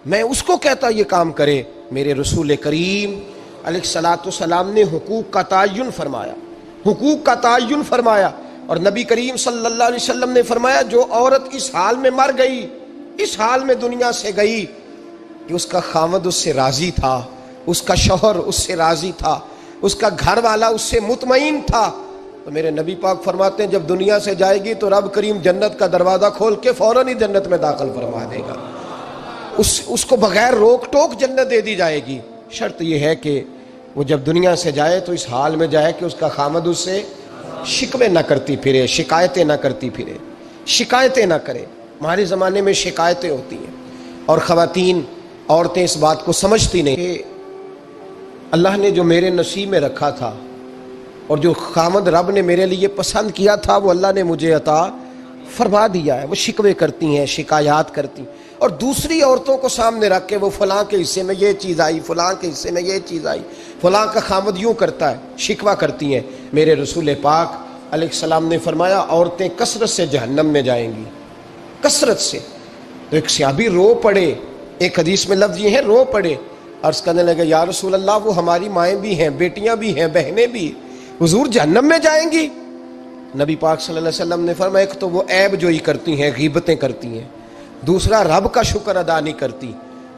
میں اس کو کہتا یہ کام کرے۔ میرے رسول کریم علیہ الصلوۃ والسلام نے حقوق کا تعین فرمایا، حقوق کا تعین فرمایا، اور نبی کریم صلی اللہ علیہ وسلم نے فرمایا جو عورت اس حال میں مر گئی، اس حال میں دنیا سے گئی کہ اس کا خاوند اس سے راضی تھا، اس کا شوہر اس سے راضی تھا، اس کا گھر والا اس سے مطمئن تھا، تو میرے نبی پاک فرماتے ہیں جب دنیا سے جائے گی تو رب کریم جنت کا دروازہ کھول کے فوراً ہی جنت میں داخل فرما دے گا، اس کو بغیر روک ٹوک جنت دے دی جائے گی۔ شرط یہ ہے کہ وہ جب دنیا سے جائے تو اس حال میں جائے کہ اس کا خامد اس سے شکوے نہ کرتی پھرے، شکایتیں نہ کرتی پھرے، شکایتیں نہ کرے۔ ہمارے زمانے میں شکایتیں ہوتی ہیں، اور خواتین عورتیں اس بات کو سمجھتی نہیں کہ اللہ نے جو میرے نصیب میں رکھا تھا اور جو خامد رب نے میرے لیے پسند کیا تھا وہ اللہ نے مجھے عطا فرما دیا ہے۔ وہ شکوے کرتی ہیں، شکایات کرتی ہیں، اور دوسری عورتوں کو سامنے رکھ کے وہ فلاں کے حصے میں یہ چیز آئی، فلاں کے حصے میں یہ چیز آئی، فلاں کا خامد یوں کرتا ہے، شکوہ کرتی ہیں۔ میرے رسول پاک علیہ السلام نے فرمایا عورتیں کثرت سے جہنم میں جائیں گی، کثرت سے۔ تو ایک صحابی رو پڑے، ایک حدیث میں لفظ یہ ہے رو پڑے، عرض کرنے لگے یا رسول اللہ وہ ہماری مائیں بھی ہیں، بیٹیاں بھی ہیں، بہنیں بھی، حضور جہنم میں جائیں گی؟ نبی پاک صلی اللہ علیہ وسلم نے فرمایا ایک تو وہ عیب جوئی کرتی ہیں، غیبتیں کرتی ہیں، دوسرا رب کا شکر ادا نہیں کرتی،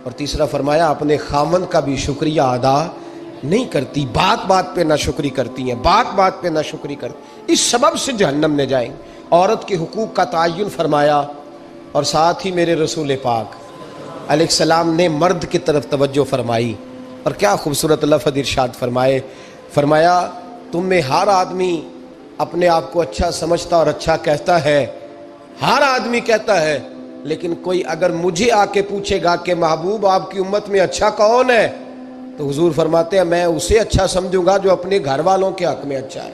اور تیسرا فرمایا اپنے خامن کا بھی شکریہ ادا نہیں کرتی، بات بات پہ ناشکری کرتی ہیں، بات بات پہ ناشکری کرتی، اس سبب سے جہنم میں جائیں۔ عورت کے حقوق کا تعین فرمایا، اور ساتھ ہی میرے رسول پاک علیہ السلام نے مرد کی طرف توجہ فرمائی، اور کیا خوبصورت لفظ ارشاد فرمایا تم میں ہر آدمی اپنے آپ کو اچھا سمجھتا اور اچھا کہتا ہے، ہر آدمی کہتا ہے، لیکن کوئی اگر مجھے آ کے پوچھے گا کہ محبوب آپ کی امت میں اچھا کون ہے، تو حضور فرماتے ہیں میں اسے اچھا سمجھوں گا جو اپنے گھر والوں کے حق میں اچھا ہے،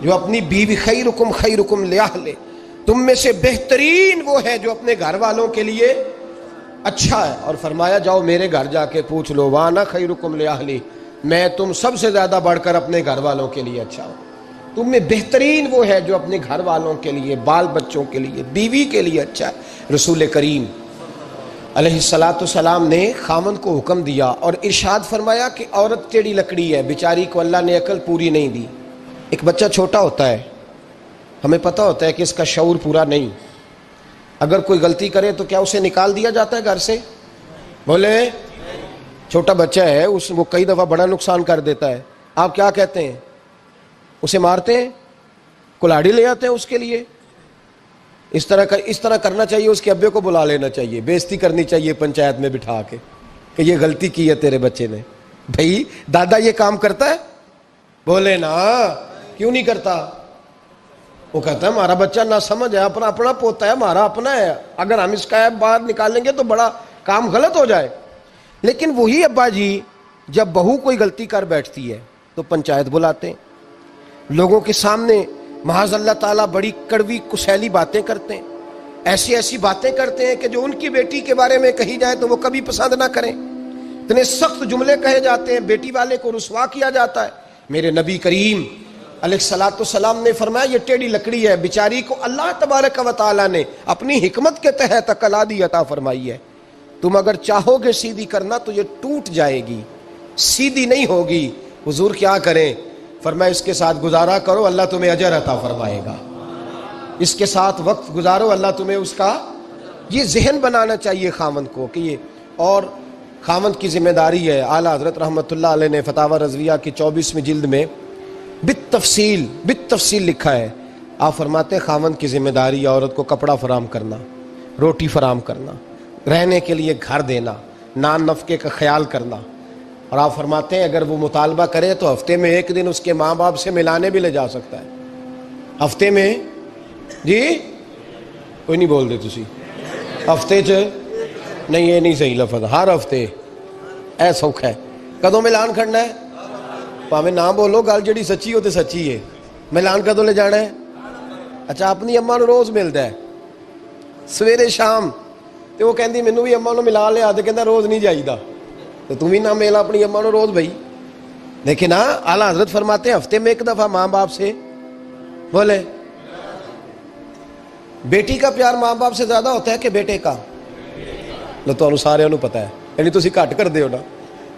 جو اپنی بیوی خیرکم لأہلہ، تم میں سے بہترین وہ ہے جو اپنے گھر والوں کے لیے اچھا ہے۔ اور فرمایا جاؤ میرے گھر جا کے پوچھ لو وانا خیرکم لأہلی، میں تم سب سے زیادہ بڑھ کر اپنے گھر والوں کے لیے اچھا ہوں۔ تم میں بہترین وہ ہے جو اپنے گھر والوں کے لیے، بال بچوں کے لیے، بیوی کے لیے اچھا ہے۔ رسول کریم علیہ الصلوۃ والسلام نے خامند کو حکم دیا اور ارشاد فرمایا کہ عورت ٹیڑھی لکڑی ہے، بیچاری کو اللہ نے عقل پوری نہیں دی۔ ایک بچہ چھوٹا ہوتا ہے، ہمیں پتہ ہوتا ہے کہ اس کا شعور پورا نہیں، اگر کوئی غلطی کرے تو کیا اسے نکال دیا جاتا ہے گھر سے؟ بولے چھوٹا بچہ ہے، وہ کئی دفعہ بڑا نقصان کر دیتا ہے، آپ کیا کہتے ہیں؟ اسے مارتے ہیں، کلاڑی لے آتے ہیں اس کے لیے؟ اس طرح کرنا چاہیے، اس کے ابے کو بلا لینا چاہیے، بےزتی کرنی چاہیے پنچایت میں بٹھا کے کہ یہ غلطی کی ہے تیرے بچے نے۔ بھائی دادا یہ کام کرتا ہے؟ بولے نا، کیوں نہیں کرتا؟ وہ کہتا ہے ہمارا بچہ نہ سمجھ ہے، اپنا پوتا ہے، ہمارا اپنا ہے، اگر ہم اس کا ایپ باہر نکالیں گے تو بڑا کام غلط ہو جائے۔ لیکن وہی ابا جی جب بہو کوئی غلطی کر بیٹھتی ہے تو پنچایت بلاتے ہیں، لوگوں کے سامنے معاذ اللہ تعالیٰ بڑی کڑوی کسیلی باتیں کرتے ہیں، ایسی باتیں کرتے ہیں کہ جو ان کی بیٹی کے بارے میں کہی جائے تو وہ کبھی پسند نہ کریں، اتنے سخت جملے کہے جاتے ہیں، بیٹی والے کو رسوا کیا جاتا ہے۔ میرے نبی کریم علیہ الصلوۃ والسلام نے فرمایا یہ ٹیڑھی لکڑی ہے، بیچاری کو اللہ تبارک و تعالیٰ نے اپنی حکمت کے تحت عقل آدھی عطا فرمائی ہے، تم اگر چاہو گے سیدھی کرنا تو یہ ٹوٹ جائے گی، سیدھی نہیں ہوگی۔ حضور کیا کریں؟ فرمایا اس کے ساتھ گزارا کرو، اللہ تمہیں اجر عطا فرمائے گا، اس کے ساتھ وقت گزارو، اللہ تمہیں اس کا، یہ ذہن بنانا چاہیے خامند کو کہ یہ، اور خامند کی ذمہ داری ہے۔ اعلیٰ حضرت رحمۃ اللہ علیہ نے فتاوی رضویہ کی 24ویں جلد میں بالتفصیل لکھا ہے، آپ فرماتے ہیں خامند کی ذمہ داری عورت کو کپڑا فراہم کرنا، روٹی فراہم کرنا، رہنے کے لیے گھر دینا، نان نفقے کا خیال کرنا، اور آپ فرماتے ہیں اگر وہ مطالبہ کرے تو ہفتے میں ایک دن اس کے ماں باپ سے ملانے بھی لے جا سکتا ہے، ہفتے میں، جی کوئی نہیں بول دے تسی، ہفتے نہیں، یہ نہیں صحیح لفظ، ہر ہفتے اے سوکھ ہے، کدوں ملان کھڑنا ہے؟ پاویں نہ بولو، گل جڑی سچی ہو تے سچی ہے، ملان کدوں لے جانا ہے؟ اچھا اپنی اماں نو روز ملتا ہے سویرے شام، تے وہ کہندی مینوں بھی اماں نو ملا لیا، تے کہندا روز نہیں جائیدا، تو تم بھی نہ ملا اپنی اماں نو روز بھائی۔ لیکن ہاں اعلیٰ حضرت فرماتے ہیں ہفتے میں ایک دفعہ ماں باپ سے، بولے بیٹی کا پیار ماں باپ سے زیادہ ہوتا ہے کہ بیٹے کا؟ ਲੋ ਤੁਹਾਨੂੰ ਸਾਰਿਆਂ ਨੂੰ ਪਤਾ ਹੈ, ਯਾਨੀ ਤੁਸੀਂ ਘੱਟ ਕਰਦੇ ਹੋ ਨਾ,